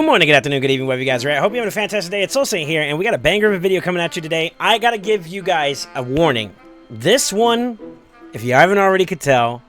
morning, good afternoon, good evening, wherever you guys are at. I hope you're having a fantastic day. It's SoulSaint here, and we got a banger of a video coming at you today. I gotta give you guys a warning. This one, if you haven't already could tell,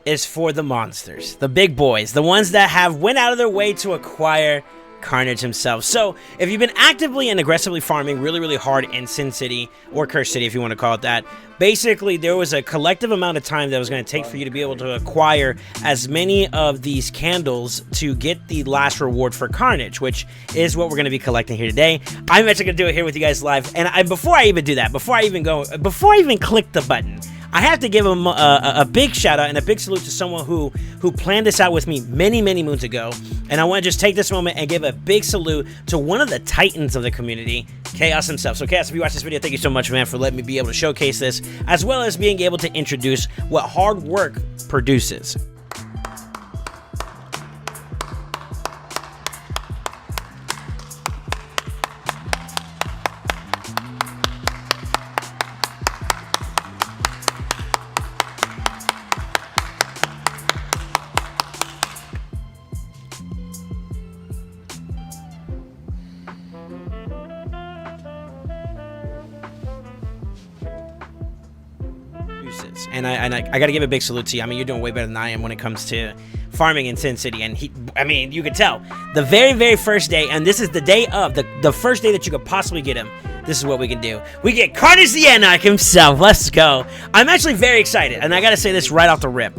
is for the monsters, the big boys, the ones that have went out of their way to acquire Karnage himself. So, if you've been actively and aggressively farming really hard in Sin City, or Curse City if you want to call it that, basically there was a collective amount of time that was going to take for you to be able to acquire as many of these candles to get the last reward for Karnage, which is what we're going to be collecting here today. I'm actually going to do it here with you guys live, and before I even do that, before I even click the button, I have to give him a big shout out and a big salute to someone who planned this out with me many moons ago. And I want to just take this moment and give a big salute to one of the titans of the community, Chaos himself. So Chaos, if you watch this video, thank you so much, man, for letting me be able to showcase this, as well as being able to introduce what hard work produces. And I got to give a big salute to you. I mean, you're doing way better than I am when it comes to farming in Sin City. And I mean, you could tell the very first day, and this is the day of the first day that you could possibly get him. This is what we can do. We get Karnage the Anarch himself. Let's go. I'm actually very excited, and I got to say this right off the rip.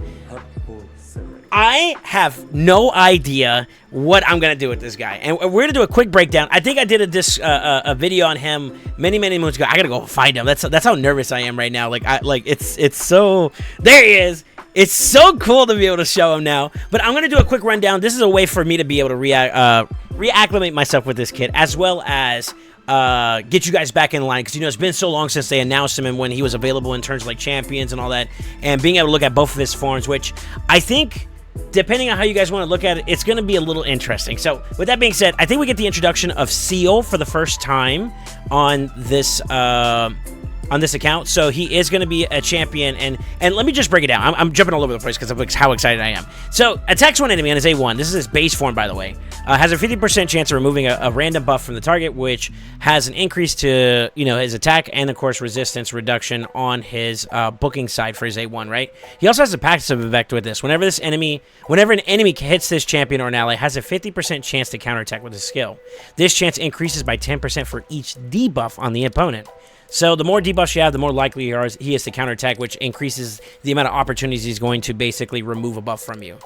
I have no idea what I'm gonna do with this guy, and we're gonna do a quick breakdown. I think I did a video on him many moons ago. I gotta go find him. That's how nervous I am right now. It's so, there he is. It's so cool to be able to show him now. But I'm gonna do a quick rundown. This is a way for me to be able to reacclimate myself with this kid, as well as get you guys back in line, because it's been so long since they announced him and when he was available in terms of like champions and all that, and being able to look at both of his forms, which I think, depending on how you guys want to look at it, it's going to be a little interesting. So, with that being said, I think we get the introduction of Seal for the first time on this account. So he is going to be a champion, and let me just break it down. I'm jumping all over the place because of how excited I am. So, attacks one enemy on his A1. This is his base form, by the way. Has a 50% chance of removing a random buff from the target, which has an increase to his attack and of course resistance reduction on his booking side for his A1. Right. He also has a passive effect with this. Whenever an enemy hits this champion or an ally, has a 50% chance to counterattack with his skill. This chance increases by 10% for each debuff on the opponent. So the more debuffs you have, the more likely he is to counterattack, which increases the amount of opportunities he's going to basically remove a buff from you.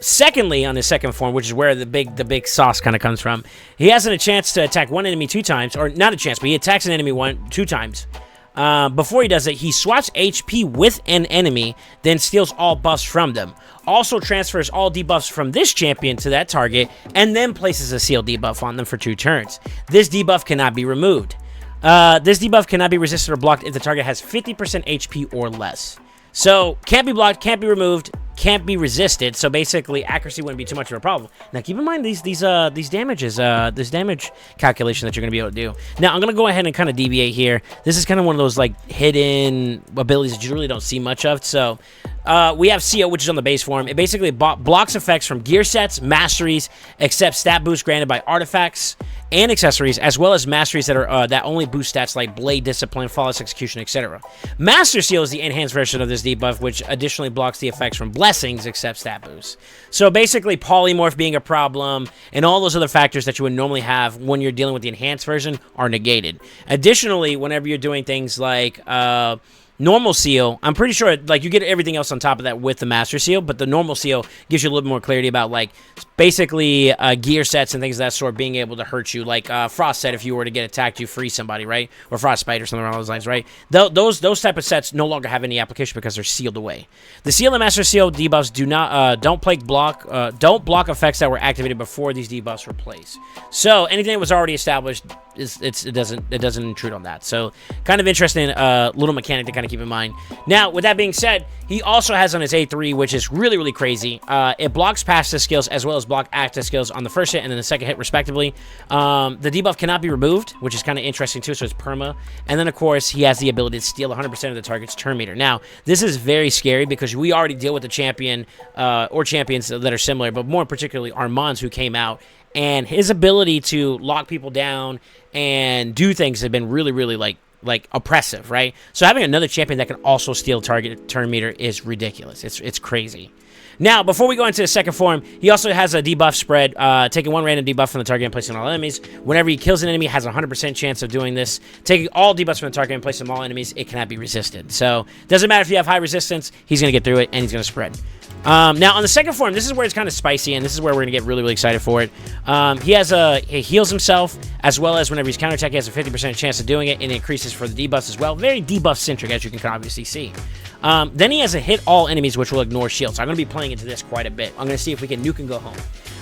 Secondly, on his second form, which is where the big sauce kind of comes from, he has a chance to attack one enemy 2 times, or not a chance, but he attacks an enemy 2 times. Before he does it, he swaps HP with an enemy, then steals all buffs from them. Also transfers all debuffs from this champion to that target, and then places a seal debuff on them for 2 turns. This debuff cannot be removed. This debuff cannot be resisted or blocked if the target has 50% HP or less. So, can't be blocked, can't be removed, can't be resisted. So basically, accuracy wouldn't be too much of a problem. Now, keep in mind these damages, this damage calculation that you're gonna be able to do. Now, I'm gonna go ahead and kind of deviate here. This is kind of one of those like hidden abilities that you really don't see much of. So, we have CO, which is on the base form. It basically blocks effects from gear sets, masteries, accepts stat boosts granted by artifacts and accessories, as well as masteries that are that only boost stats like Blade Discipline, Flawless Execution, etc. Master Seal is the enhanced version of this debuff, which additionally blocks the effects from Blessings, except stat boosts. So basically, Polymorph being a problem, and all those other factors that you would normally have when you're dealing with the enhanced version are negated. Additionally, whenever you're doing things like normal seal, I'm pretty sure like you get everything else on top of that with the master seal, but the normal seal gives you a little more clarity about like basically gear sets and things of that sort being able to hurt you, like Frost set. If you were to get attacked, you free somebody, right? Or Frostbite or something along those lines, right? Those type of sets no longer have any application because they're sealed away. The seal and master seal debuffs don't block effects that were activated before these debuffs were placed. So anything that was already established it doesn't intrude on that. So kind of interesting little mechanic to kind of keep in mind. Now, with that being said, he also has on his A3, which is really crazy. It blocks passive skills as well as block active skills on the first hit and then the second hit, respectively. The debuff cannot be removed, which is kind of interesting too, so it's perma. And then, of course, he has the ability to steal 100% of the target's turn meter. Now, this is very scary because we already deal with the champion or champions that are similar, but more particularly Armands, who came out and his ability to lock people down and do things have been really, really like oppressive, right? So having another champion that can also steal target turn meter is ridiculous. It's crazy. Now, before we go into the second form, he also has a debuff spread, taking one random debuff from the target and placing it on all enemies. Whenever he kills an enemy, has a 100% chance of doing this. Taking all debuffs from the target and placing them on all enemies, it cannot be resisted. So, doesn't matter if you have high resistance, he's going to get through it, and he's going to spread. Now, on the second form, this is where it's kind of spicy, and this is where we're going to get really, really excited for it. He heals himself, as well as whenever he's counterattack, he has a 50% chance of doing it, and it increases for the debuffs as well. Very debuff-centric, as you can obviously see. Then he has a hit all enemies, which will ignore shields. So I'm going to be playing into this quite a bit. I'm going to see if we can nuke and go home.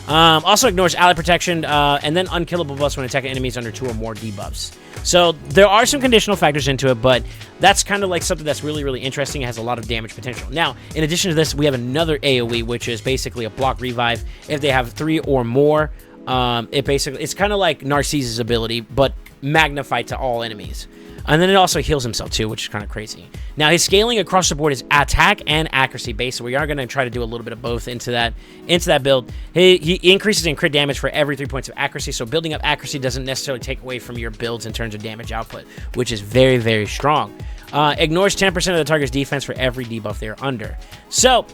Also ignores ally protection, and then unkillable buffs when attacking enemies under 2 or more debuffs. So there are some conditional factors into it, but that's kind of like something that's really, really interesting. It has a lot of damage potential. Now, in addition to this, we have another AoE, which is basically a block revive. If they have 3 or more, it's kind of like Narcisse's ability, but magnified to all enemies. And then it also heals himself too, which is kind of crazy. Now, his scaling across the board is attack and accuracy based, so we are going to try to do a little bit of both into that build. He increases in crit damage for every 3 points of accuracy, so building up accuracy doesn't necessarily take away from your builds in terms of damage output, which is very, very strong. Ignores 10% of the target's defense for every debuff they're under. So,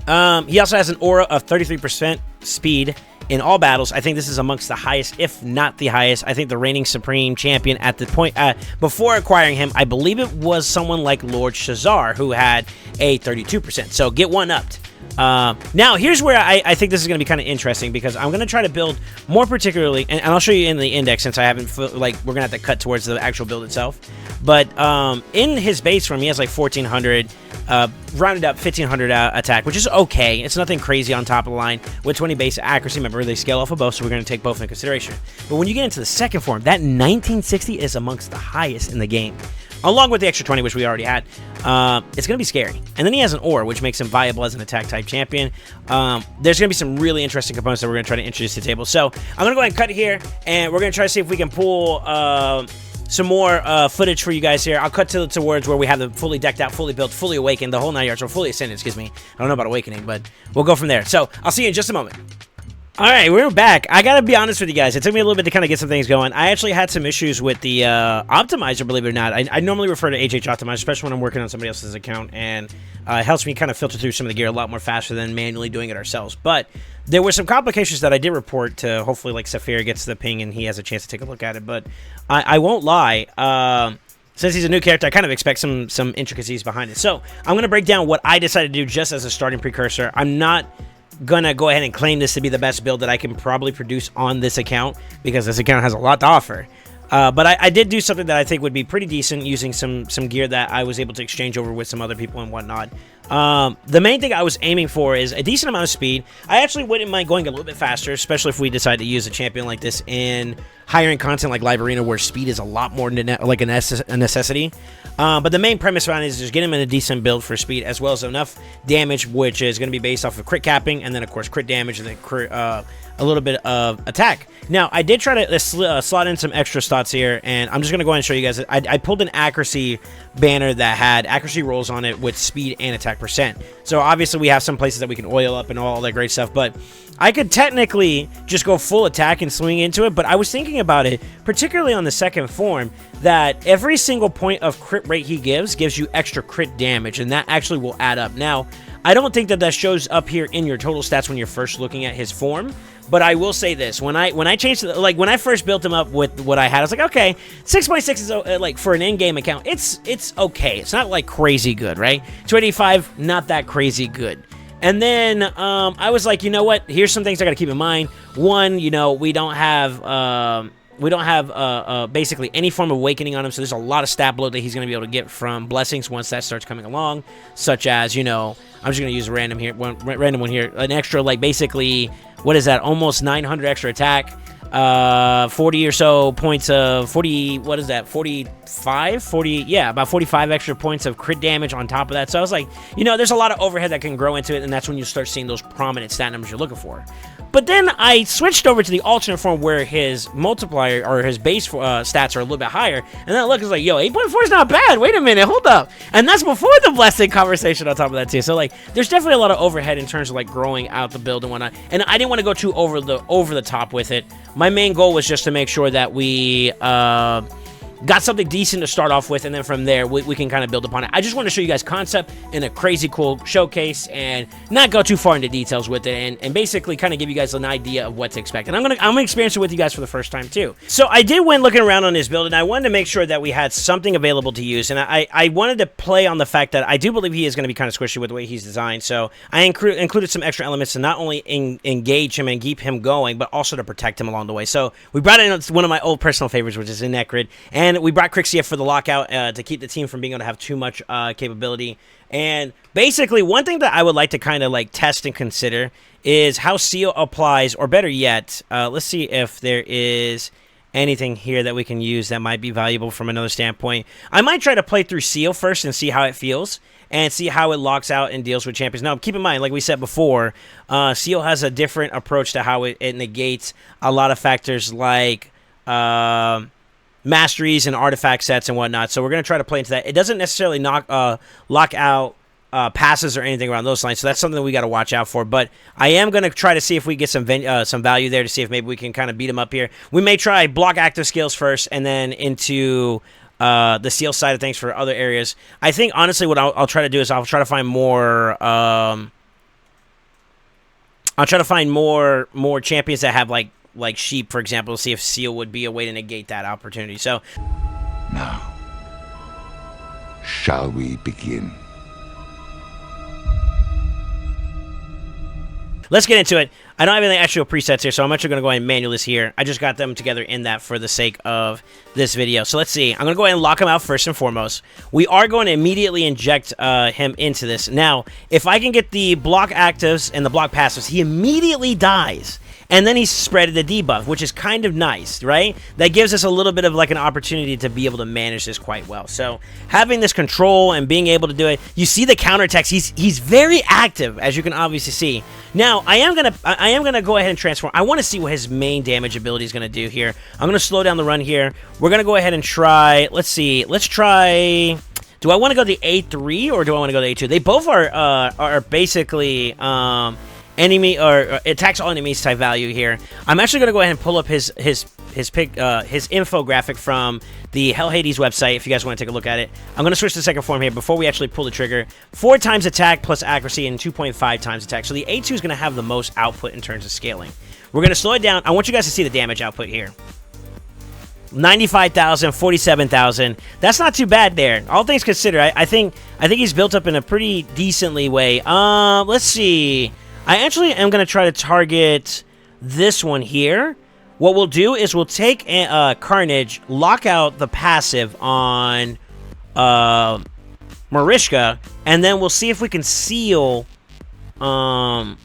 he also has an aura of 33% speed in all battles. I think this is amongst the highest, if not the highest. I think the reigning supreme champion at the point, before acquiring him, I believe it was someone like Lord Shazar, who had a 32%. So get one upped. Now, here's where I think this is going to be kind of interesting, because I'm going to try to build more particularly, and I'll show you in the index since I haven't, we're going to have to cut towards the actual build itself. But in his base form, he has like 1,400, rounded up 1,500 attack, which is okay. It's nothing crazy on top of the line. With 20 base accuracy, remember, they scale off of both, so we're going to take both into consideration. But when you get into the second form, that 1960 is amongst the highest in the game, along with the extra 20, which we already had. It's going to be scary. And then he has an aura, which makes him viable as an attack-type champion. There's going to be some really interesting components that we're going to try to introduce to the table. So I'm going to go ahead and cut it here, and we're going to try to see if we can pull some more footage for you guys here. I'll cut to words where we have them fully decked out, fully built, fully awakened, the whole 9 yards, or fully ascended, excuse me. I don't know about awakening, but we'll go from there. So I'll see you in just a moment. All right, we're back. I gotta be honest with you guys. It took me a little bit to kind of get some things going. I actually had some issues with the optimizer, believe it or not. I normally refer to HH Optimizer, especially when I'm working on somebody else's account, and it helps me kind of filter through some of the gear a lot more faster than manually doing it ourselves. But there were some complications that I did report to, hopefully, like, Saphir gets the ping and he has a chance to take a look at it. But I won't lie. Since he's a new character, I kind of expect some intricacies behind it. So I'm going to break down what I decided to do just as a starting precursor. I'm not gonna go ahead and claim this to be the best build that I can probably produce on this account, because this account has a lot to offer. But I did do something that I think would be pretty decent, using some gear that I was able to exchange over with some other people and whatnot. The main thing I was aiming for is a decent amount of speed. I actually wouldn't mind going a little bit faster, especially if we decide to use a champion like this in higher end content like Live Arena, where speed is a lot more like a necessity. But the main premise around it is just get him in a decent build for speed, as well as enough damage, which is going to be based off of crit capping, and then of course crit damage, and then a little bit of attack. Now, I did try to slot in some extra stats here, and I'm just going to go ahead and show you guys. I pulled an accuracy banner that had accuracy rolls on it with speed and attack percent. So obviously we have some places that we can oil up and all that great stuff, but I could technically just go full attack and swing into it. But I was thinking about it, particularly on the second form, that every single point of crit rate he gives you extra crit damage, and that actually will add up. Now, I don't think that shows up here in your total stats when you're first looking at his form, but I will say this: when I changed, like when I first built him up with what I had, I was like, okay, 6.6 is like for an in-game account, it's okay. It's not like crazy good, right? 285, not that crazy good. And then I was like, you know what? Here's some things I got to keep in mind. One, you know, we don't have basically any form of awakening on him, so there's a lot of stat bloat that he's going to be able to get from blessings once that starts coming along, such as, you know, I'm just going to use a random one here, an extra, like, basically, what is that, almost 900 extra attack, 40 or so points of 40, what is that, 45, 40, yeah, about 45 extra points of crit damage on top of that. So I was like, you know, there's a lot of overhead that can grow into it, and that's when you start seeing those prominent stat numbers you're looking for. But then I switched over to the alternate form where his multiplier or his base stats are a little bit higher. And then I look, it's like, yo, 8.4 is not bad. Wait a minute, hold up. And that's before the blessing conversation on top of that too. So like, there's definitely a lot of overhead in terms of like growing out the build and whatnot. And I didn't want to go too over the top with it. My main goal was just to make sure that we got something decent to start off with, and then from there we can kind of build upon it. I just want to show you guys concept in a crazy cool showcase and not go too far into details with it, and basically kind of give you guys an idea of what to expect. And I'm gonna experience it with you guys for the first time too. So I did went looking around on this build, and I wanted to make sure that we had something available to use, and I wanted to play on the fact that I do believe he is going to be kind of squishy with the way he's designed. So I included some extra elements to not only engage him and keep him going, but also to protect him along the way. So we brought in one of my old personal favorites, which is Necrid, and we brought Crixia for the lockout to keep the team from being able to have too much capability. And basically, one thing that I would like to kind of like test and consider is how Seal applies, or better yet, let's see if there is anything here that we can use that might be valuable from another standpoint. I might try to play through Seal first and see how it feels, and see how it locks out and deals with champions. Now, keep in mind, like we said before, Seal has a different approach to how it negates a lot of factors like masteries and artifact sets and whatnot. So we're going to try to play into that. It doesn't necessarily lock out passes or anything around those lines, so that's something that we got to watch out for. But I am going to try to see if we get some value there to see if maybe we can kind of beat them up here. We may try block active skills first and then into the Seal side of things for other areas. I think, honestly, what I'll try to do is I'll try to find more more champions that have like sheep, for example, to see if Seal would be a way to negate that opportunity. So now, shall we begin? Let's get into it. I don't have any actual presets here, so I'm actually going to go ahead and manual this here. I just got them together in that for the sake of this video. So let's see. I'm going to go ahead and lock him out first and foremost. We are going to immediately inject him into this. Now, if I can get the block actives and the block passives, he immediately dies. And then he's spread the debuff, which is kind of nice, right? That gives us a little bit of like an opportunity to be able to manage this quite well. So having this control and being able to do it, you see the counterattacks. He's very active, as you can obviously see. Now I am gonna go ahead and transform. I want to see what his main damage ability is gonna do here. I'm gonna slow down the run here. We're gonna go ahead and try. Let's see. Let's try. Do I want to go the A3 or do I want to go the A2? They both are basically enemy or attacks all enemies type value here. I'm actually gonna go ahead and pull up his infographic from the Hell Hades website if you guys want to take a look at it. I'm gonna switch to the second form here before we actually pull the trigger. 4 times attack plus accuracy and 2.5 times attack. So the A2 is gonna have the most output in terms of scaling. We're gonna slow it down. I want you guys to see the damage output here. 95,000, 47,000. That's not too bad there. All things considered, I think he's built up in a pretty decently way. Let's see. I actually am going to try to target this one here. What we'll do is we'll take Karnage, lock out the passive on Marishka, and then we'll see if we can seal our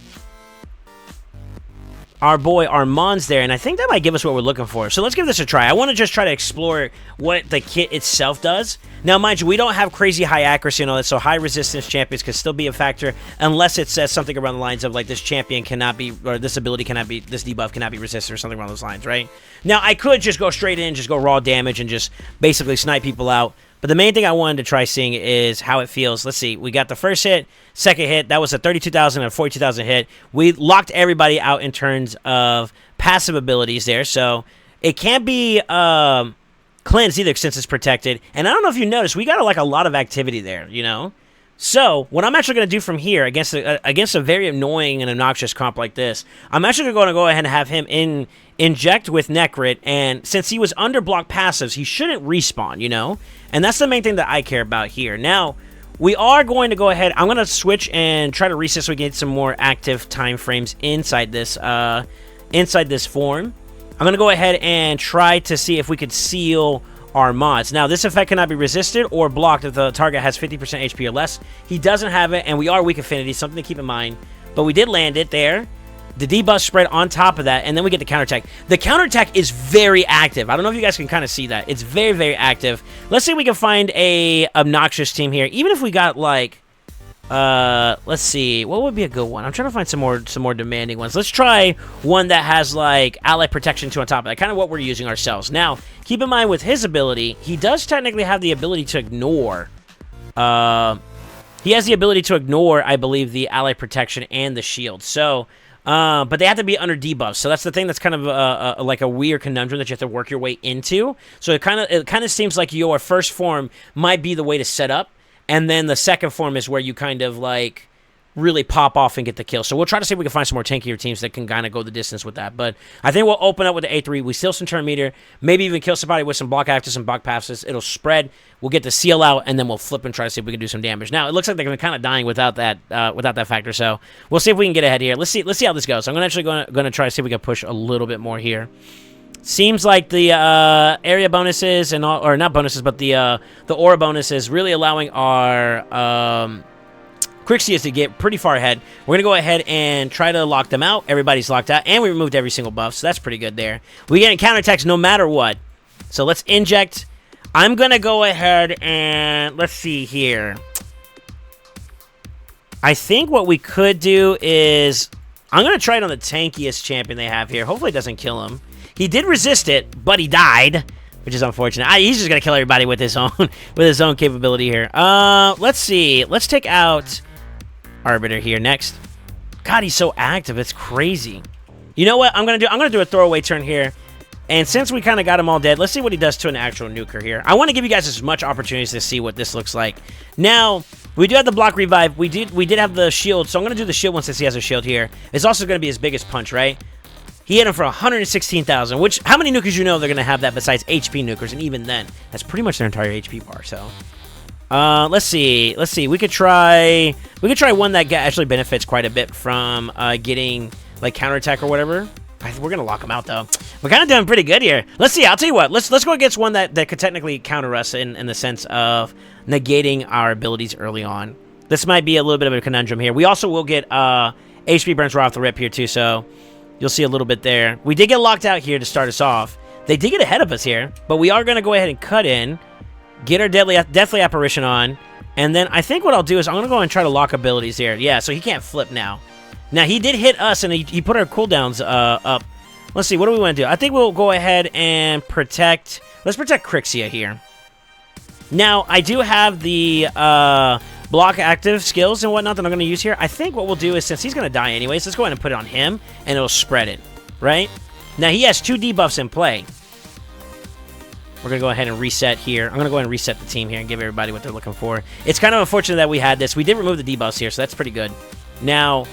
boy Armand's there, and I think that might give us what we're looking for. So let's give this a try. I want to just try to explore what the kit itself does. Now, mind you, we don't have crazy high accuracy and all that, so high resistance champions could still be a factor unless it says something around the lines of like this champion cannot be, or this ability cannot be, this debuff cannot be resisted or something around those lines, right? Now, I could just go straight in, just go raw damage and just basically snipe people out. But the main thing I wanted to try seeing is how it feels. Let's see. We got the first hit, second hit. That was a 32,000 and 42,000 hit. We locked everybody out in terms of passive abilities there. So it can't be cleansed either since it's protected. And I don't know if you noticed, we got like a lot of activity there, you know? So what I'm actually going to do from here against a very annoying and obnoxious comp like this, I'm actually going to go ahead and have him inject with Necrit, and since he was under block passives, he shouldn't respawn, you know? And that's the main thing that I care about here. Now, we are going to go ahead, I'm going to switch and try to reset so we get some more active time frames inside this form. I'm going to go ahead and try to see if we could seal our mods. Now, this effect cannot be resisted or blocked if the target has 50% HP or less. He doesn't have it, and we are weak affinity, something to keep in mind. But we did land it there. The debuff spread on top of that, and then we get the counterattack. The counterattack is very active. I don't know if you guys can kind of see that. It's very, very active. Let's see if we can find a obnoxious team here. Even if we got, like, Let's see. What would be a good one? I'm trying to find some more demanding ones. Let's try one that has like ally protection 2 on top of that. Kind of what we're using ourselves. Now, keep in mind with his ability, he does technically have the ability to ignore. He has the ability to ignore, I believe, the ally protection and the shield. So, but they have to be under debuffs. So that's the thing that's kind of like a weird conundrum that you have to work your way into. So it kind of seems like your first form might be the way to set up. And then the second form is where you kind of like really pop off and get the kill. So we'll try to see if we can find some more tankier teams that can kind of go the distance with that. But I think we'll open up with the A3. We steal some turn meter, maybe even kill somebody with some block actives and block passes. It'll spread. We'll get the seal out, and then we'll flip and try to see if we can do some damage. Now, it looks like they're kind of dying without that factor. So we'll see if we can get ahead here. Let's see how this goes. I'm actually going to try to see if we can push a little bit more here. Seems like the area bonuses and all, or not bonuses, but the aura bonuses really allowing our Crixias to get pretty far ahead. We're going to go ahead and try to lock them out. Everybody's locked out, and we removed every single buff, so that's pretty good there. We get counterattacks no matter what. So let's inject. I'm going to go ahead and let's see here. I think what we could do is I'm going to try it on the tankiest champion they have here. Hopefully it doesn't kill him. He did resist it, but he died, which is unfortunate. He's just gonna kill everybody with his own capability here. Let's see. Let's take out Arbiter here next. God, he's so active. It's crazy. You know what? I'm gonna do a throwaway turn here. And since we kind of got him all dead, let's see what he does to an actual nuker here. I want to give you guys as much opportunities to see what this looks like. Now, we do have the block revive. We did have the shield, so I'm gonna do the shield one since he has a shield here. It's also gonna be his biggest punch, right? He hit him for 116,000, which, how many nukers you know they're going to have that besides HP nukers? And even then, that's pretty much their entire HP bar, so. Let's see. We could try one that actually benefits quite a bit from getting, like, counterattack or whatever. We're going to lock him out, though. We're kind of doing pretty good here. Let's see. I'll tell you what. Let's go against one that could technically counter us in the sense of negating our abilities early on. This might be a little bit of a conundrum here. We also will get HP burns right off the rip here, too, so you'll see a little bit there. We did get locked out here to start us off. They did get ahead of us here, but we are going to go ahead and cut in, get our Deathly Apparition on, and then I think what I'll do is I'm going to go and try to lock abilities here. Yeah, so he can't flip now. Now, he did hit us, and he put our cooldowns up. Let's see, what do we want to do? I think we'll go ahead and protect. Let's protect Crixia here. Now, I do have the block active skills and whatnot that I'm going to use here. I think what we'll do is, since he's going to die anyways, let's go ahead and put it on him, and it'll spread it, right? Now, he has 2 debuffs in play. We're going to go ahead and reset here. I'm going to go ahead and reset the team here and give everybody what they're looking for. It's kind of unfortunate that we had this. We did remove the debuffs here, so that's pretty good. Now,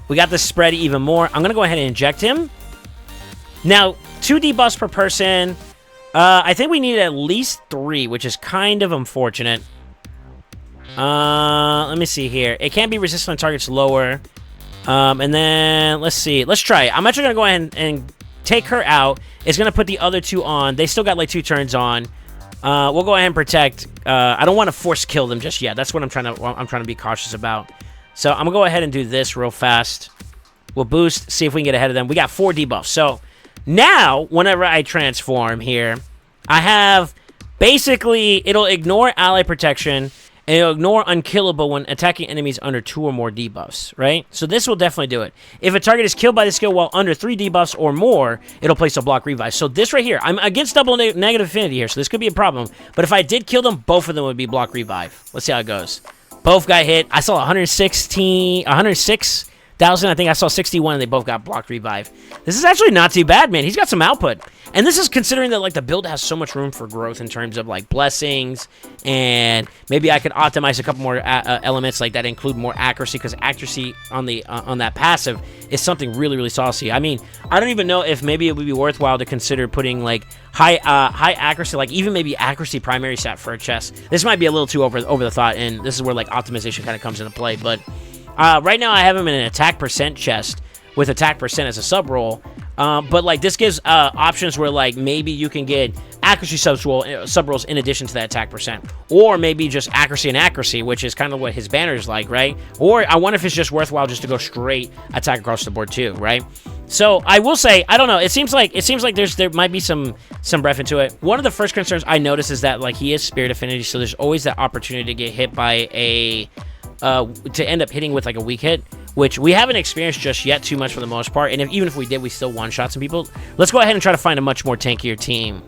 we got this spread even more. I'm going to go ahead and inject him. Now, 2 debuffs per person. I think we need at least 3, which is kind of unfortunate. Let me see here. It can't be resistant on targets lower. And then, let's see. Let's try it. I'm actually going to go ahead and take her out. It's going to put the other 2 on. They still got like 2 turns on. We'll go ahead and protect. I don't want to force kill them just yet. That's what I'm trying to be cautious about. So I'm going to go ahead and do this real fast. We'll boost, see if we can get ahead of them. We got 4 debuffs. So now, whenever I transform here, I have basically, it'll ignore ally protection, and it'll ignore unkillable when attacking enemies under 2 or more debuffs, right? So this will definitely do it. If a target is killed by the skill while under 3 debuffs or more, it'll place a block revive. So this right here, I'm against double negative affinity here, so this could be a problem. But if I did kill them, both of them would be block revive. Let's see how it goes. Both got hit. I saw 106,000. I think I saw 61, and they both got blocked revive. This is actually not too bad, man. He's got some output. And this is considering that, like, the build has so much room for growth in terms of, like, blessings, and maybe I could optimize a couple more elements like that include more accuracy, because accuracy on that passive is something really, really saucy. I mean, I don't even know if maybe it would be worthwhile to consider putting, like, high accuracy, like even maybe accuracy primary stat for a chest. This might be a little too over the thought, and this is where, like, optimization kind of comes into play, but right now I have him in an attack percent chest with attack percent as a sub roll. But like this gives options where like maybe you can get accuracy sub rolls in addition to that attack percent, or maybe just accuracy and accuracy, which is kind of what his banner is like, right? Or I wonder if it's just worthwhile just to go straight attack across the board too, right? So I will say, I don't know. It seems like there might be some breath into it. One of the first concerns I noticed is that like he is spirit affinity, so there's always that opportunity to get hit by a to end up hitting with like a weak hit, which we haven't experienced just yet too much for the most part. And even if we did, we still one-shot some people. Let's go ahead and try to find a much more tankier team.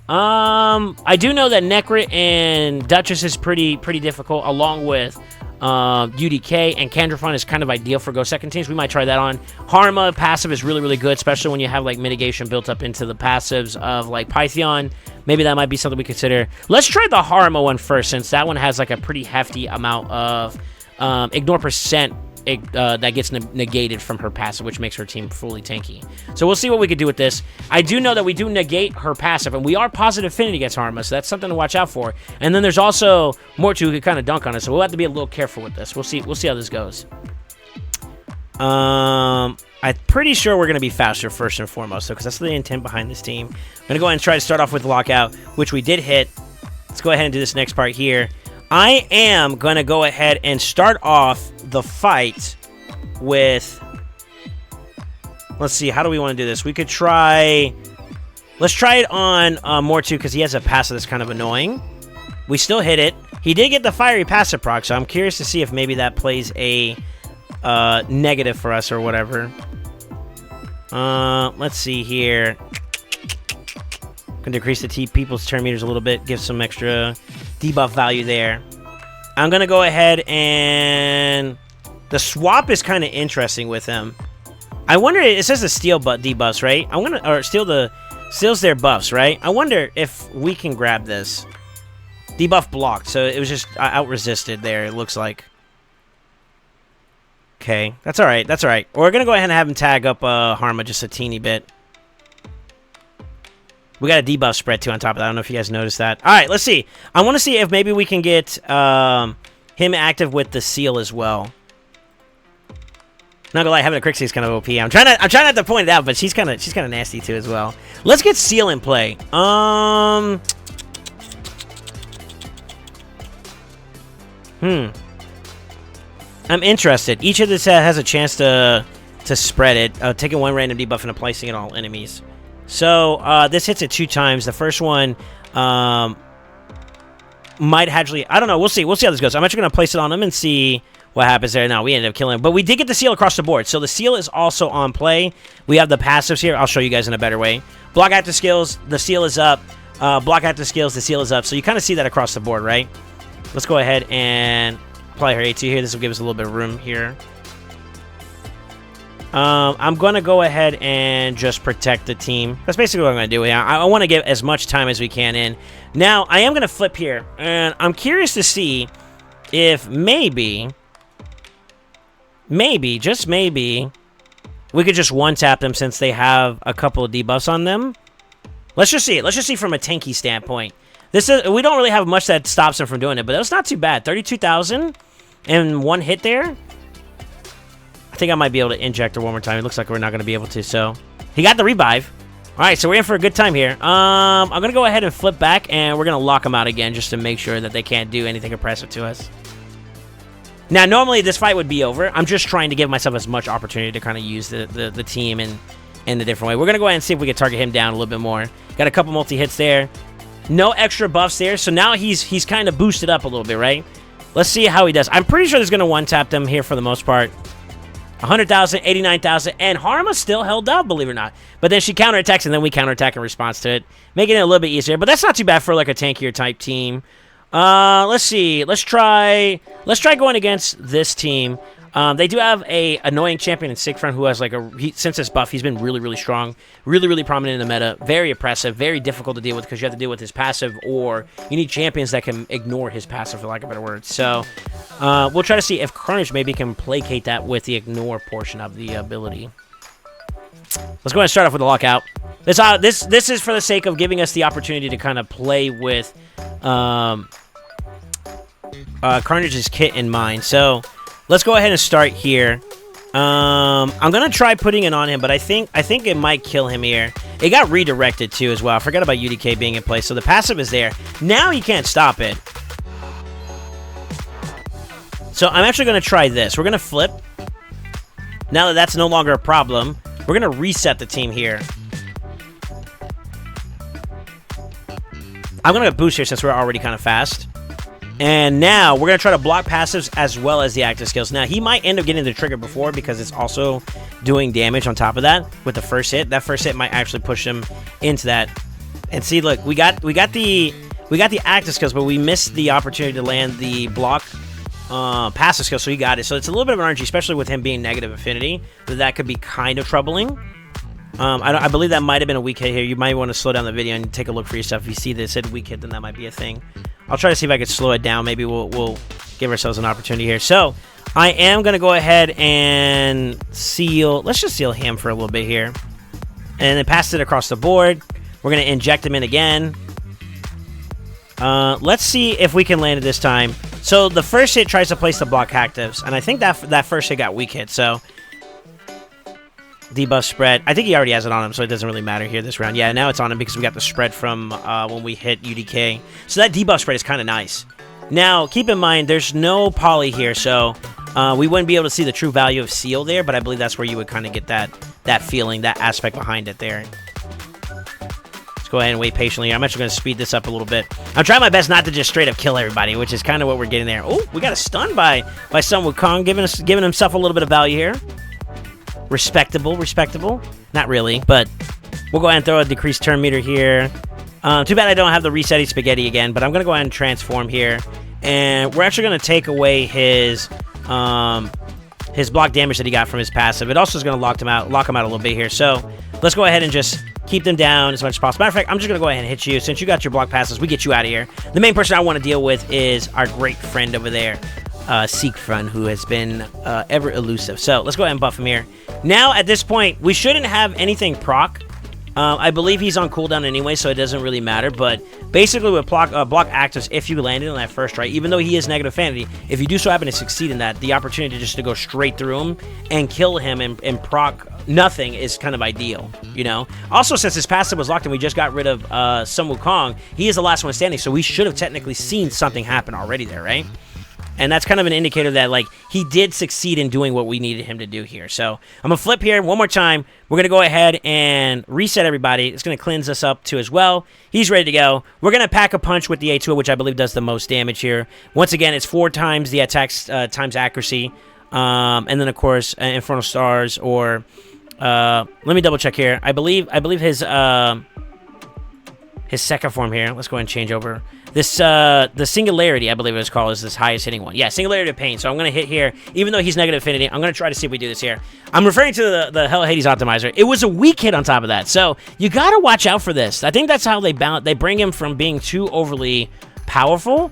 I do know that Necrit and Duchess is pretty difficult, along with UDK, and Candrafon is kind of ideal for go second teams. We might try that on. Harma passive is really good, especially when you have like mitigation built up into the passives of like Pythion. Maybe that might be something we consider. Let's try the Harma one first, since that one has like a pretty hefty amount of ignore percent that gets negated from her passive, which makes her team fully tanky. So we'll see what we could do with this. I do know that we do negate her passive, and we are positive affinity against Harma, so that's something to watch out for. And then there's also Mortu who could kind of dunk on us, so we'll have to be a little careful with this. We'll see how this goes. I'm pretty sure we're going to be faster first and foremost, because that's the intent behind this team. I'm going to go ahead and try to start off with Lockout, which we did hit. Let's go ahead and do this next part here. I am going to go ahead and start off the fight with... Let's see, how do we want to do this? We could try... Let's try it on Mortu, because he has a passive that's kind of annoying. We still hit it. He did get the fiery passive proc, so I'm curious to see if maybe that plays a negative for us or whatever. Let's see here. Can decrease the people's turn meters a little bit, give some extra debuff value there. I'm gonna go ahead and the swap is kind of interesting with him. I wonder, it says the steal debuffs, right? Steals their buffs, right? I wonder if we can grab this. Debuff blocked, so it was just out resisted there, it looks like. Okay, that's alright, that's alright. We're gonna go ahead and have him tag up Harma just a teeny bit. We got a debuff spread too on top of that. I don't know if you guys noticed that. Alright, let's see. I want to see if maybe we can get him active with the seal as well. Not gonna lie, having a Crixie is kind of OP. I'm trying not to point it out, but she's kind of nasty too as well. Let's get seal in play. I'm interested. Each of this has a chance to spread it, taking one random debuff and placing it on all enemies. So this hits it 2 times. The first one might actually, I don't know. We'll see how this goes. I'm actually gonna place it on him and see what happens there. No, we ended up killing him, but we did get the seal across the board. So the seal is also on play. We have the passives here. I'll show you guys in a better way. Block after skills, the seal is up. Block after skills, the seal is up. So you kind of see that across the board, right? Let's go ahead and apply her A2 here. This will give us a little bit of room here. I'm going to go ahead and just protect the team. That's basically what I'm going to do. I want to get as much time as we can in. Now, I am going to flip here, and I'm curious to see if maybe, just maybe, we could just one-tap them since they have a couple of debuffs on them. Let's just see it. Let's just see from a tanky standpoint. We don't really have much that stops them from doing it, but that's not too bad. 32,000 and one hit there. I think I might be able to inject her one more time. It looks like we're not going to be able to, so. He got the revive. All right, so we're in for a good time here. I'm going to go ahead and flip back, and we're going to lock them out again just to make sure that they can't do anything oppressive to us. Now, normally this fight would be over. I'm just trying to give myself as much opportunity to kind of use the team in a different way. We're going to go ahead and see if we can target him down a little bit more. Got a couple multi-hits there. No extra buffs there, so now he's kind of boosted up a little bit, right? Let's see how he does. I'm pretty sure he's going to one-tap them here for the most part. 100,000, 89,000, and Harma still held up, believe it or not. But then she counterattacks, and then we counterattack in response to it, making it a little bit easier. But that's not too bad for like a tankier type team. Let's see. Let's try going against this team. They do have a annoying champion in Sigfriend who has like since his buff, he's been really strong, really prominent in the meta, very oppressive, very difficult to deal with because you have to deal with his passive, or you need champions that can ignore his passive, for lack of a better word. So we'll try to see if Karnage maybe can placate that with the ignore portion of the ability. Let's go ahead and start off with the lockout. This is for the sake of giving us the opportunity to kind of play with Karnage's kit in mind. So let's go ahead and start here. I'm gonna try putting it on him, but I think it might kill him here. It got redirected too as well. I forgot about UDK being in place, so the passive is there. Now he can't stop it. So I'm actually gonna try this. We're gonna flip. Now that that's no longer a problem, we're gonna reset the team here. I'm gonna boost here since we're already kind of fast. And now we're going to try to block passives as well as the active skills. Now, he might end up getting the trigger before because it's also doing damage on top of that with the first hit. That first hit might actually push him into that. And see, look, we got the active skills, but we missed the opportunity to land the block passive skill, so he got it. So it's a little bit of an RNG, especially with him being negative affinity, that could be kind of troubling. I believe that might have been a weak hit here. You might want to slow down the video and take a look for yourself. If you see this said weak hit, then that might be a thing. I'll try to see if I could slow it down. Maybe we'll give ourselves an opportunity here. So I am going to go ahead and seal. Let's just seal him for a little bit here. And then pass it across the board. We're going to inject him in again. Let's see if we can land it this time. So the first hit tries to place the block actives. And I think that first hit got weak hit. So debuff spread. I think he already has it on him, so it doesn't really matter here this round. Yeah, now it's on him because we got the spread from when we hit UDK. So that debuff spread is kind of nice. Now, keep in mind, there's no poly here, so we wouldn't be able to see the true value of seal there, but I believe that's where you would kind of get that feeling, that aspect behind it there. Let's go ahead and wait patiently. I'm actually going to speed this up a little bit. I'm trying my best not to just straight up kill everybody, which is kind of what we're getting there. Oh, we got a stun by Sun Wukong, giving himself a little bit of value here. Respectable. Not really, but we'll go ahead and throw a decreased turn meter here. Too bad I don't have the resetting spaghetti again, but I'm going to go ahead and transform here. And we're actually going to take away his block damage that he got from his passive. It also is going to lock him out a little bit here. So let's go ahead and just keep them down as much as possible. Matter of fact, I'm just going to go ahead and hit you. Since you got your block passes, we get you out of here. The main person I want to deal with is our great friend over there, Siegfried, who has been ever elusive. So let's go ahead and buff him here. Now, at this point, we shouldn't have anything proc. I believe he's on cooldown anyway, so it doesn't really matter. But basically, with block actives, if you landed on that first try, even though he is negative affinity, if you do so happen to succeed in that, the opportunity just to go straight through him and kill him and proc nothing is kind of ideal, you know? Also, since his passive was locked and we just got rid of Sun Wukong, he is the last one standing, so we should have technically seen something happen already there, right? And that's kind of an indicator that, like, he did succeed in doing what we needed him to do here. So I'm going to flip here one more time. We're going to go ahead and reset everybody. It's going to cleanse us up too as well. He's ready to go. We're going to pack a punch with the A2, which I believe does the most damage here. Once again, it's 4 times the attack's times accuracy. And then, of course, Infernal Stars or... let me double check here. I believe his second form here. Let's go ahead and change over. This, the Singularity, I believe it was called, is this highest hitting one. Yeah, Singularity of Pain. So I'm going to hit here. Even though he's negative affinity, I'm going to try to see if we do this here. I'm referring to the Hell Hades Optimizer. It was a weak hit on top of that. So you got to watch out for this. I think that's how they bring him from being too overly powerful,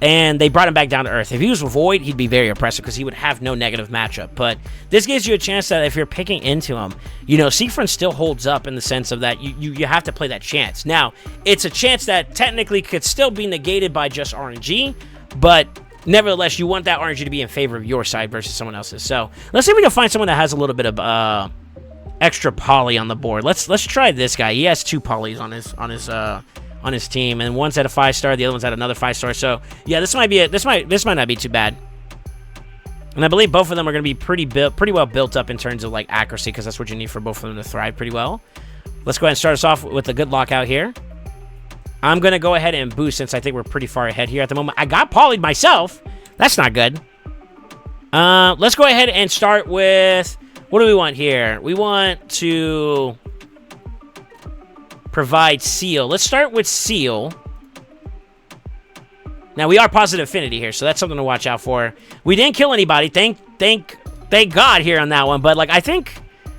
and they brought him back down to earth. If he was Void, he'd be very oppressive because he would have no negative matchup. But this gives you a chance that if you're picking into him, you know, Siegfried still holds up in the sense of that you have to play that chance. Now, it's a chance that technically could still be negated by just RNG, but nevertheless, you want that RNG to be in favor of your side versus someone else's. So let's see if we can find someone that has a little bit of extra poly on the board. Let's try this guy. He has 2 polys on his team, and one's at a 5-star, the other one's at another 5-star. So yeah, this might not be too bad. And I believe both of them are going to be pretty well built up in terms of like accuracy, because that's what you need for both of them to thrive pretty well. Let's go ahead and start us off with a good lockout here. I'm going to go ahead and boost since I think we're pretty far ahead here at the moment. I got polyed myself. That's not good. Let's go ahead and start with, what do we want here? We want to provide Seal. Let's start with Seal. Now, we are positive affinity here, so that's something to watch out for. We didn't kill anybody. Thank God here on that one. But, like, I think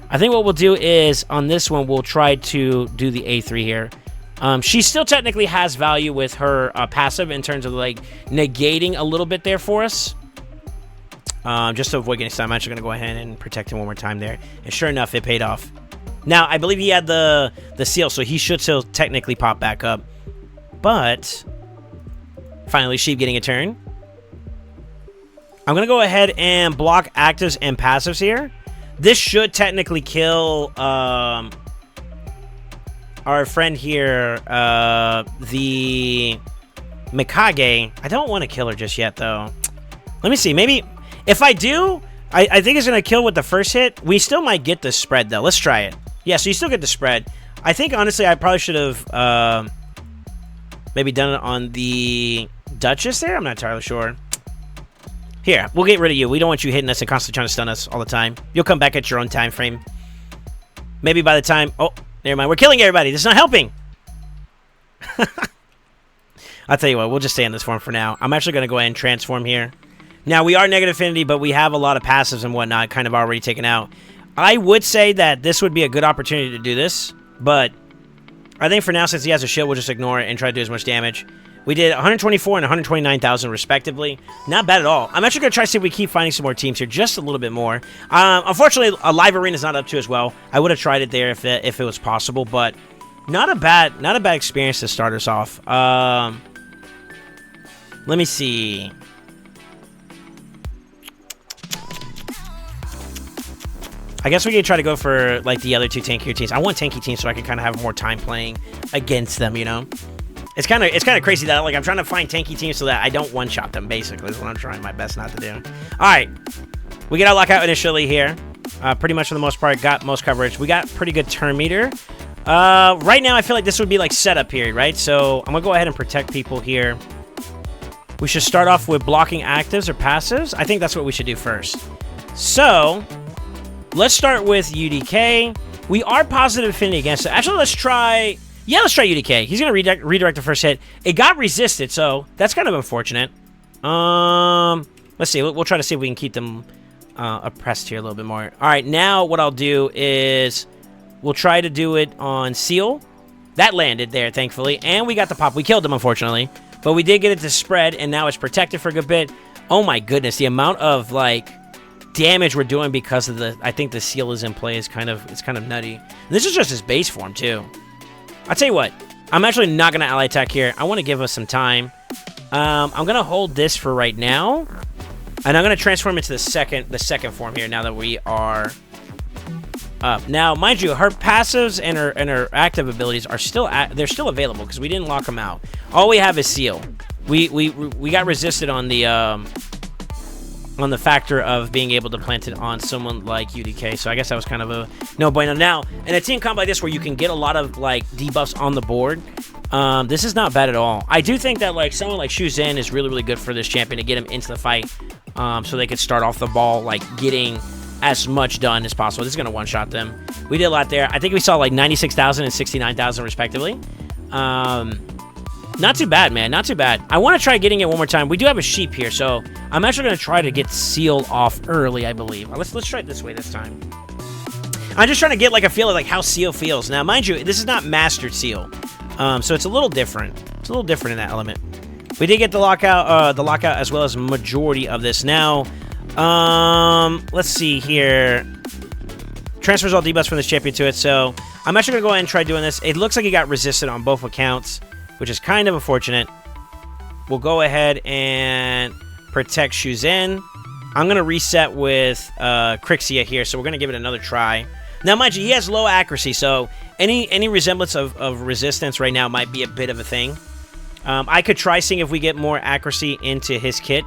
what we'll do is, on this one, we'll try to do the A3 here. She still technically has value with her passive in terms of, like, negating a little bit there for us. Just to avoid getting stunned, I'm actually going to go ahead and protect him one more time there. And sure enough, it paid off. Now, I believe he had the seal, so he should still technically pop back up. But, finally, Sheep getting a turn. I'm going to go ahead and block actives and passives here. This should technically kill our friend here, the Mikage. I don't want to kill her just yet, though. Let me see. Maybe, if I do, I think it's going to kill with the first hit. We still might get the spread, though. Let's try it. Yeah, so you still get the spread. I think, honestly, I probably should have maybe done it on the Duchess there? I'm not entirely sure. Here, we'll get rid of you. We don't want you hitting us and constantly trying to stun us all the time. You'll come back at your own time frame. Maybe by the time... Oh, never mind. We're killing everybody. This is not helping. I'll tell you what. We'll just stay in this form for now. I'm actually going to go ahead and transform here. Now, we are negative affinity, but we have a lot of passives and whatnot kind of already taken out. I would say that this would be a good opportunity to do this, but I think for now, since he has a shield, we'll just ignore it and try to do as much damage. We did 124 and 129,000 respectively. Not bad at all. I'm actually going to try to see if we keep finding some more teams here, just a little bit more. Unfortunately, a live arena is not up to as well. I would have tried it there if it was possible, but not a bad experience to start us off. Let me see. I guess we can try to go for like the other two tankier teams. I want tanky teams so I can kind of have more time playing against them, you know? It's kind of crazy that like I'm trying to find tanky teams so that I don't one-shot them, basically, is what I'm trying my best not to do. Alright. We get our lockout initially here. Pretty much for the most part, got most coverage. We got pretty good turn meter. Right now, I feel like this would be like setup period, right? So I'm going to go ahead and protect people here. We should start off with blocking actives or passives. I think that's what we should do first. So, let's start with UDK. We are positive affinity against it. Actually, let's try... Yeah, let's try UDK. He's going to redirect the first hit. It got resisted, so that's kind of unfortunate. Let's see. We'll try to see if we can keep them oppressed here a little bit more. All right, now what I'll do is we'll try to do it on Seal. That landed there, thankfully, and we got the pop. We killed him, unfortunately, but we did get it to spread, and now it's protected for a good bit. Oh my goodness, the amount of like damage we're doing because of I think the Seal is in play is kind of nutty. And this is just his base form too. I'll tell you what, I'm actually not going to ally attack here. I want to give us some time. I'm going to hold this for right now. And I'm going to transform into the second form here now that we are up. Now, mind you, her passives and her active abilities are they're still available because we didn't lock them out. All we have is Seal. We got resisted on the factor of being able to plant it on someone like UDK, so I guess that was kind of a no bueno. Now, in a team comp like this where you can get a lot of like debuffs on the board, this is not bad at all. I do think that like someone like Shu Zhen is really, really good for this champion to get him into the fight, so they could start off the ball like getting as much done as possible. This is going to one-shot them. We did a lot there. I think we saw like 96,000 and 69,000 respectively. Not too bad, man. Not too bad. I want to try getting it one more time. We do have a sheep here, so I'm actually going to try to get Seal off early, I believe. Let's try it this way this time. I'm just trying to get like a feel of like how Seal feels. Now, mind you, this is not mastered Seal, so it's a little different. It's a little different in that element. We did get the lockout as well as majority of this. Now, let's see here. Transfers all debuffs from this champion to it, so I'm actually going to go ahead and try doing this. It looks like he got resisted on both accounts, which is kind of unfortunate. We'll go ahead and protect Shu Zhen. I'm going to reset with Crixia here, so we're going to give it another try. Now, mind you, he has low accuracy, so any resemblance of resistance right now might be a bit of a thing. I could try seeing if we get more accuracy into his kit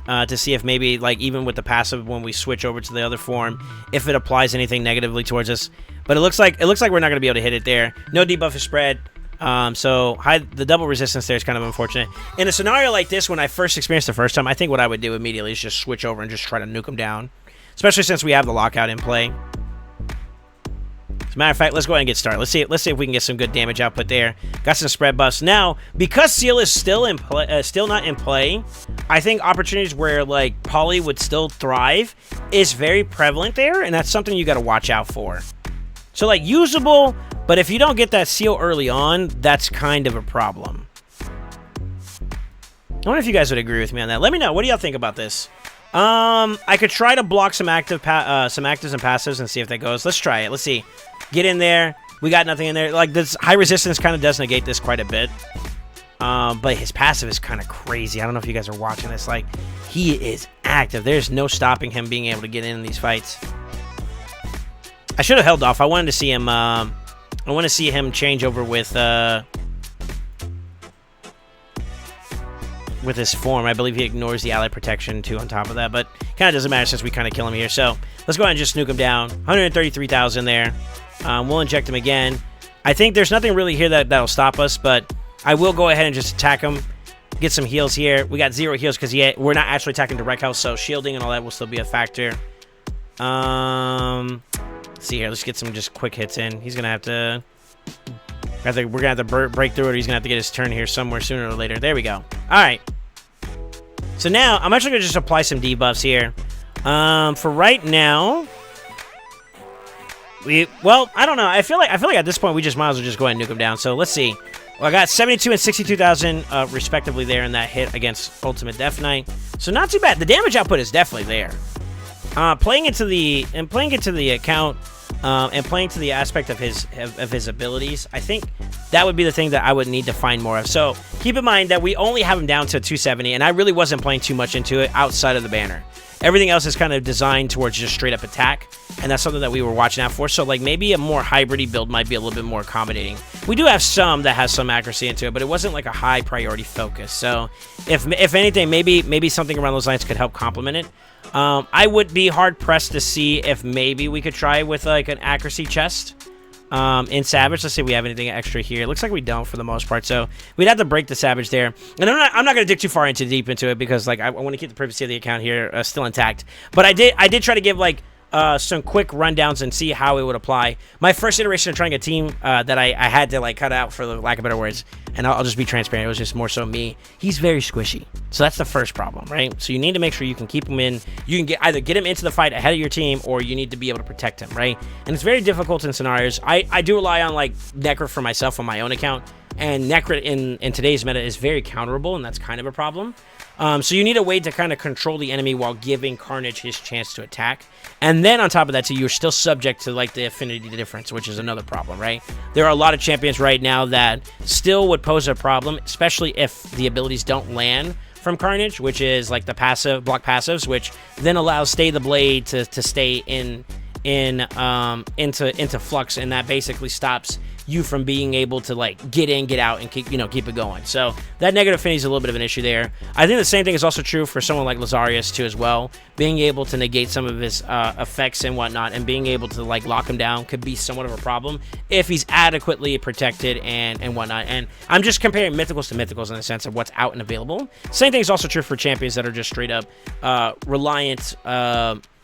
to see if maybe, like, even with the passive when we switch over to the other form, if it applies anything negatively towards us. But it looks like we're not going to be able to hit it there. No debuff is spread. So the double resistance there is kind of unfortunate. In a scenario like this, when I first experienced the first time, I think what I would do immediately is just switch over and just try to nuke him down. Especially since we have the lockout in play. As a matter of fact, let's go ahead and get started. Let's see if we can get some good damage output there. Got some spread buffs. Now, because Seal is still not in play, I think opportunities where like Poly would still thrive is very prevalent there, and that's something you got to watch out for. So like usable, but if you don't get that Seal early on, that's kind of a problem. I wonder if you guys would agree with me on that. Let me know. What do y'all think about this? I could try to block some actives and passives and see if that goes. Let's try it. Let's see. Get in there. We got nothing in there. Like, this high resistance kind of does negate this quite a bit. But his passive is kind of crazy. I don't know if you guys are watching this. Like, he is active. There's no stopping him being able to get in these fights. I should have held off. I wanted to see him. I want to see him change over with his form. I believe he ignores the ally protection too on top of that, but kind of doesn't matter since we kind of kill him here. So let's go ahead and just nuke him down. 133,000 there. We'll inject him again. I think there's nothing really here that'll stop us, but I will go ahead and just attack him. get some heals here. We got 0 heals because we're not actually attacking direct health, so shielding and all that will still be a factor. Let's see here. Let's get some just quick hits in. He's gonna have to. We're gonna have to break through it. Or he's gonna have to get his turn here somewhere sooner or later. There we go. All right. So now I'm actually gonna just apply some debuffs here. For right now, well, I don't know. I feel like at this point we just might as well just go ahead and nuke him down. So let's see. Well, I got 72 and 62,000 respectively there in that hit against Ultimate Death Knight. So not too bad. The damage output is definitely there. Playing into the account and playing to the aspect of his abilities, I think that would be the thing that I would need to find more of. So keep in mind that we only have him down to 270, and I really wasn't playing too much into it outside of the banner. Everything else is kind of designed towards just straight up attack, and that's something that we were watching out for. So like maybe a more hybrid build might be a little bit more accommodating. We do have some that has some accuracy into it, but it wasn't like a high priority focus. So if anything, maybe something around those lines could help complement it. I would be hard pressed to see if maybe we could try with like an accuracy chest in Savage. Let's see if we have anything extra here. It looks like we don't for the most part, so we'd have to break the Savage there. And I'm not going to dig too far deep into it because like I want to keep the privacy of the account here still intact. But I did try to give like some quick rundowns and see how it would apply. My first iteration of trying a team that I had to like cut out for the lack of better words, and I'll just be transparent, it was just more so me. He's very squishy, so that's the first problem, right? So you need to make sure you can keep him in. You can either get him into the fight ahead of your team, or you need to be able to protect him, right? And it's very difficult in scenarios. I do rely on like Necro for myself on my own account, and Necro in today's meta is very counterable, and that's kind of a problem. So you need a way to kind of control the enemy while giving Karnage his chance to attack. And then on top of that, too, you're still subject to like the affinity difference, which is another problem, right? There are a lot of champions right now that still would pose a problem, especially if the abilities don't land from Karnage, which is like the passive block passives, which then allows Stay the Blade to stay into flux, and that basically stops you from being able to like get in, get out, and keep it going. So that negative affinity is a little bit of an issue there. I think the same thing is also true for someone like Lazarius too as well. Being able to negate some of his effects and whatnot, and being able to like lock him down could be somewhat of a problem if he's adequately protected and whatnot. And I'm just comparing mythicals to mythicals in the sense of what's out and available. Same thing is also true for champions that are just straight up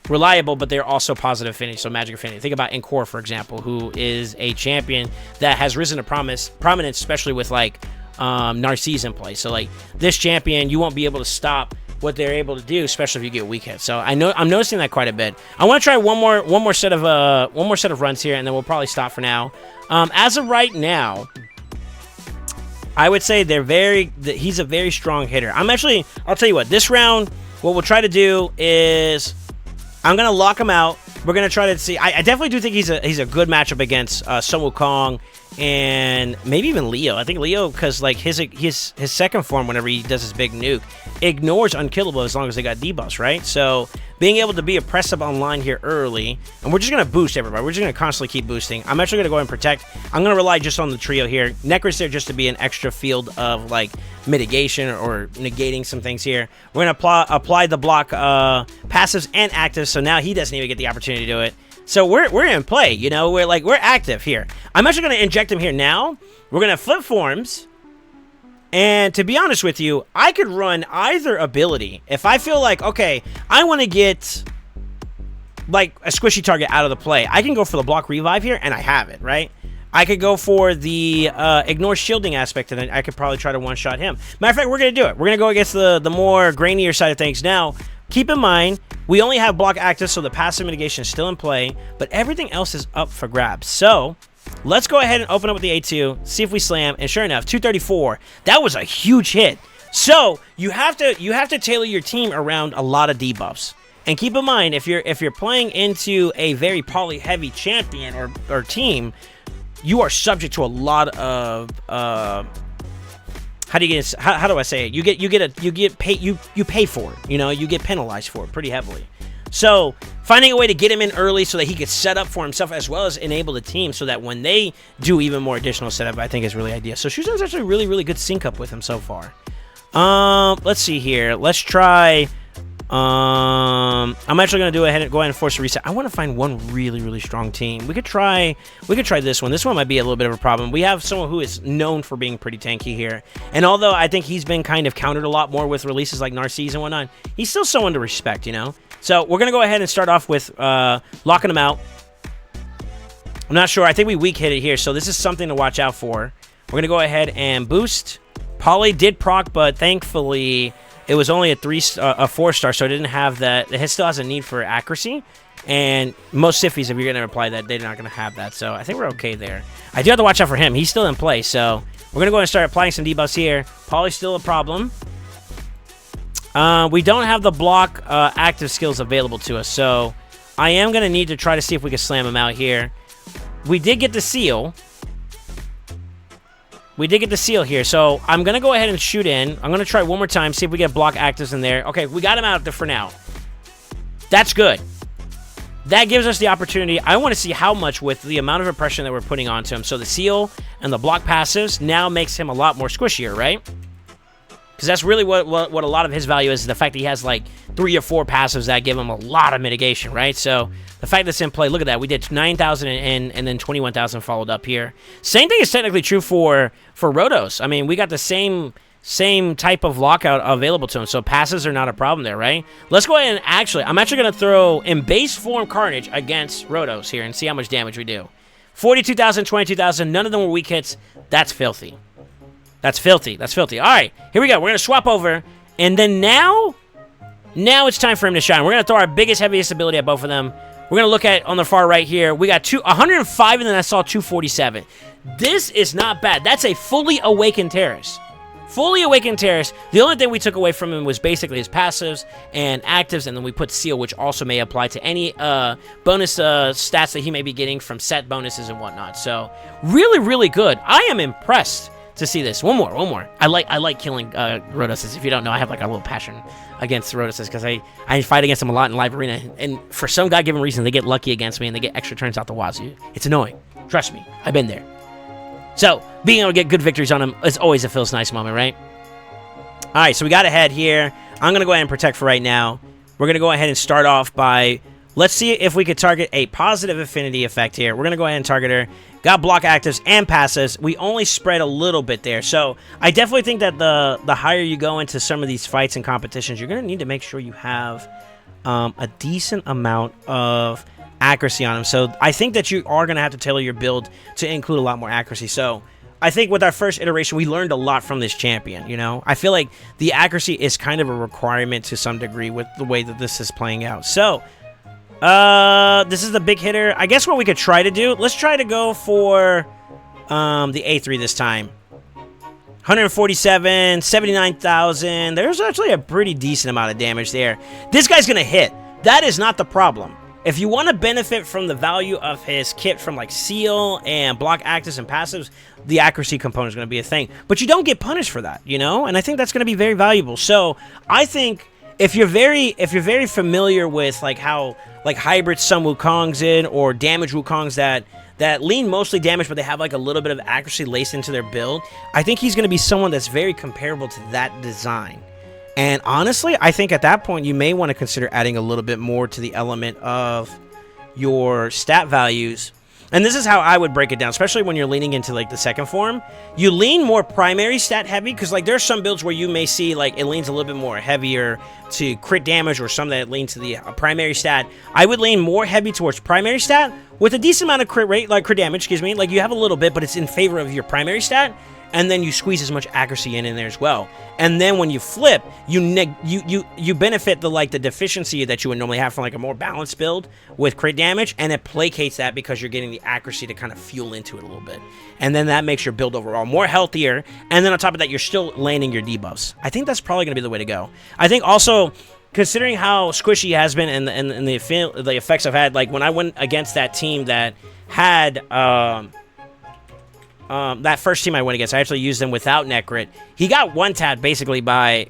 reliable, but they're also positive affinity, so magic affinity. Think about Encore, for example, who is a champion that has risen to prominence, especially with like Narcisse in play. So like this champion, you won't be able to stop what they're able to do, especially if you get weak hits. So I'm noticing that quite a bit. I want to try one more set of runs here, and then we'll probably stop for now. As of right now, I would say he's a very strong hitter. I'll tell you what, this round, what we'll try to do is I'm going to lock him out. We're going to try to see. I definitely do think he's a good matchup against Sun Wukong and maybe even Leo. I think Leo, because like his second form, whenever he does his big nuke, ignores unkillable as long as they got debuffs, right? So being able to be oppressive online here early, and we're just going to boost everybody. We're just going to constantly keep boosting. I'm actually going to go ahead and protect. I'm going to rely just on the trio here. Necro's there just to be an extra field of like mitigation or negating some things here. We're going to apply the block passives and actives, so now he doesn't even get the opportunity to do it. So we're in play, we're active here. I'm actually going to inject him here now. We're going to flip forms. And to be honest with you, I could run either ability. If I feel like, okay, I want to get like a squishy target out of the play, I can go for the block revive here, and I have it, right? I could go for the ignore shielding aspect, and then I could probably try to one-shot him. Matter of fact, we're going to do it. We're going to go against the more grainier side of things. Now, keep in mind, we only have block active, so the passive mitigation is still in play, but everything else is up for grabs. So let's go ahead and open up with the A2, see if we slam, and sure enough, 234. That was a huge hit. So you have to tailor your team around a lot of debuffs. And keep in mind, if you're playing into a very poly heavy champion or team, you are subject to a lot of how do I say it? You pay for it. You get penalized for it pretty heavily. So finding a way to get him in early so that he could set up for himself as well as enable the team so that when they do even more additional setup, I think is really ideal. So Shuzan's actually really, really good sync up with him so far. Let's see here. Let's try I'm actually gonna go ahead and force a reset. I want to find one really strong team. We could try this one. This one might be a little bit of a problem. We have someone who is known for being pretty tanky here, and although I think he's been kind of countered a lot more with releases like Narcisse and whatnot, he's still someone to respect, you know. So we're gonna go ahead and start off with locking him out. I'm not sure. I think we weak hit it here, so this is something to watch out for. We're gonna go ahead and boost. Poly did proc, but thankfully it was only a 4-star, so it didn't have that. It still has a need for accuracy, and most Siffies, if you're going to apply that, they're not going to have that. So I think we're okay there. I do have to watch out for him. He's still in play, so we're going to go ahead and start applying some debuffs here. Poly's still a problem. We don't have the block active skills available to us, so I am going to need to try to see if we can slam him out here. We did get the seal. We did get the seal here, so I'm going to go ahead and shoot in. I'm going to try one more time, see if we get block actives in there. Okay, we got him out there for now. That's good. That gives us the opportunity. I want to see how much with the amount of oppression that we're putting onto him. So the seal and the block passives now makes him a lot more squishier, right? Because that's really what a lot of his value is the fact that he has like 3 or 4 passives that give him a lot of mitigation, right? So the fact that's in play, look at that. We did 9,000 and then 21,000 followed up here. Same thing is technically true for Rotos. I mean, we got the same type of lockout available to him, so passes are not a problem there, right? Let's go ahead and I'm actually going to throw in base form Karnage against Rotos here and see how much damage we do. 42,000, 22,000, none of them were weak hits. That's filthy. That's filthy. That's filthy. All right, here we go. We're going to swap over, and then now it's time for him to shine. We're going to throw our biggest, heaviest ability at both of them. We're going to look at on the far right here. We got 105, and then I saw 247. This is not bad. That's a fully awakened Terrace. Fully awakened Terrace. The only thing we took away from him was basically his passives and actives, and then we put Seal, which also may apply to any bonus stats that he may be getting from set bonuses and whatnot. So really good. I am impressed to see this. One more. I like killing Rotoses. If you don't know, I have like a little passion against Rotoses because I fight against them a lot in live arena, and for some god-given reason, they get lucky against me and they get extra turns out the wazoo. It's annoying. Trust me, I've been there. So being able to get good victories on him is always a feels nice moment, right? All right, so we got ahead here. I'm gonna go ahead and protect for right now. We're gonna go ahead and start off by, let's see if we could target a positive affinity effect here. We're gonna go ahead and target her. Got block actives and passives. We only spread a little bit there. So I definitely think that the higher you go into some of these fights and competitions, you're going to need to make sure you have a decent amount of accuracy on them. So I think that you are going to have to tailor your build to include a lot more accuracy. So I think with our first iteration, we learned a lot from this champion, you know? I feel like the accuracy is kind of a requirement to some degree with the way that this is playing out. So this is the big hitter. I guess what we could try to do, let's try to go for the A3 this time. 147, 79,000. There's actually a pretty decent amount of damage there. This guy's gonna hit. That is not the problem. If you want to benefit from the value of his kit from like Seal and block actives and passives, the accuracy component is going to be a thing. But you don't get punished for that, you know? And I think that's going to be very valuable. So I think if you're very familiar with like how like hybrid some Wukongs in or damage Wukongs that lean mostly damage, but they have like a little bit of accuracy laced into their build, I think he's going to be someone that's very comparable to that design. And honestly, I think at that point, you may want to consider adding a little bit more to the element of your stat values. And this is how I would break it down, especially when you're leaning into like the second form. You lean more primary stat heavy, because like there's some builds where you may see like it leans a little bit more heavier to crit damage, or some that leans to the primary stat. I would lean more heavy towards primary stat with a decent amount of crit rate, like crit damage, excuse me. Like you have a little bit, but it's in favor of your primary stat. And then you squeeze as much accuracy in there as well. And then when you flip, you benefit the deficiency that you would normally have from like a more balanced build with crit damage, and it placates that because you're getting the accuracy to kind of fuel into it a little bit. And then that makes your build overall more healthier. And then on top of that, you're still landing your debuffs. I think that's probably going to be the way to go. I think also, considering how squishy he has been and the effects I've had, like when I went against that team that had that first team I went against, I actually used them without Necrit. He got one-tapped basically by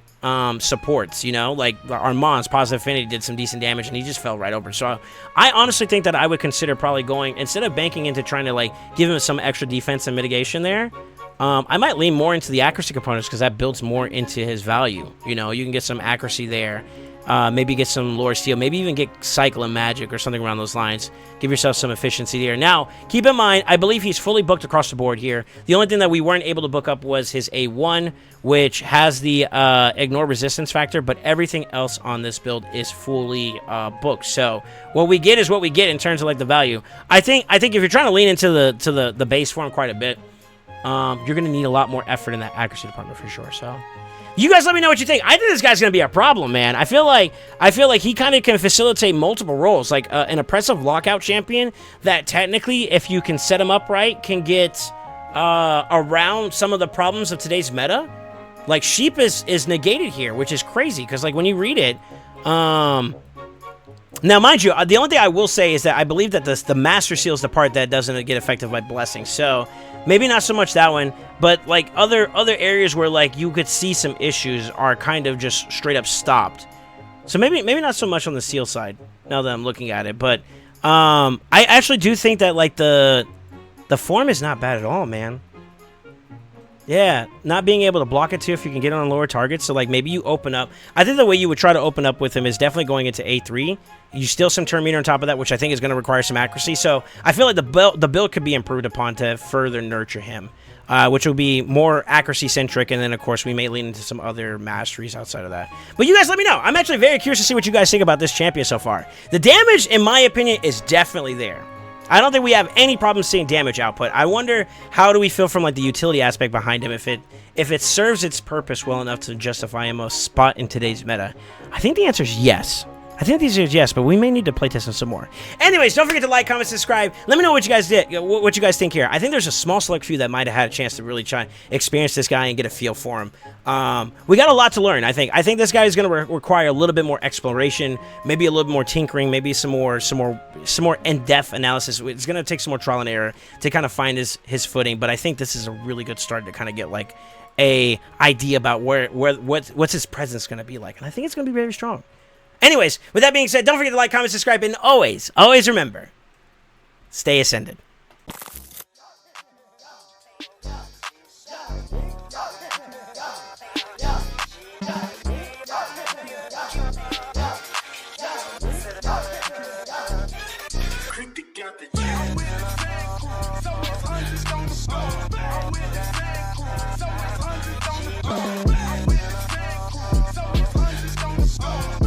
supports, you know? Like, Armand's Positive Affinity did some decent damage, and he just fell right over. So, I honestly think that I would consider probably going, instead of banking into trying to, like, give him some extra defense and mitigation there, I might lean more into the accuracy components, because that builds more into his value. You know, you can get some accuracy there. Maybe get some lore steal, maybe even get cycle and magic or something around those lines. Give yourself some efficiency here. Now, keep in mind, I believe he's fully booked across the board here. The only thing that we weren't able to book up was his A1, which has the ignore resistance factor, but everything else on this build is fully booked. So what we get is what we get in terms of like the value. I think if you're trying to lean into the base form quite a bit, you're gonna need a lot more effort in that accuracy department for sure. So you guys let me know what you think. I think this guy's going to be a problem, man. I feel like he kind of can facilitate multiple roles, like an oppressive lockout champion that technically, if you can set him up right, can get around some of the problems of today's meta. Like, Sheep is negated here, which is crazy, because like when you read it, now mind you, the only thing I will say is that I believe that the Master Seal is the part that doesn't get affected by Blessing. So maybe not so much that one, but like other areas where like you could see some issues are kind of just straight up stopped. So maybe not so much on the Seal side now that I'm looking at it, but I actually do think that like the form is not bad at all, man. Yeah, not being able to block it too if you can get on lower targets. So like maybe you open up. I think the way you would try to open up with him is definitely going into A3. You steal some turn meter on top of that, which I think is going to require some accuracy. So I feel like the build could be improved upon to further nurture him, which will be more accuracy centric. And then of course we may lean into some other masteries outside of that. But you guys let me know. I'm actually very curious to see what you guys think about this champion so far. The damage, in my opinion, is definitely there. I don't think we have any problem seeing damage output. I wonder how do we feel from like the utility aspect behind him if it serves its purpose well enough to justify him a spot in today's meta. I think the answer is yes. I think the answer is yes, but we may need to playtest him some more. Anyways, don't forget to like, comment, subscribe. Let me know what you guys did, what you guys think here. I think there's a small select few that might have had a chance to really try and experience this guy and get a feel for him. We got a lot to learn, I think. I think this guy is going to require a little bit more exploration, maybe a little more tinkering, maybe some more in-depth analysis. It's going to take some more trial and error to kind of find his footing, but I think this is a really good start to kind of get like a idea about what's his presence going to be like, and I think it's going to be very strong. Anyways, with that being said, don't forget to like, comment, subscribe, and always remember, stay ascended. Got the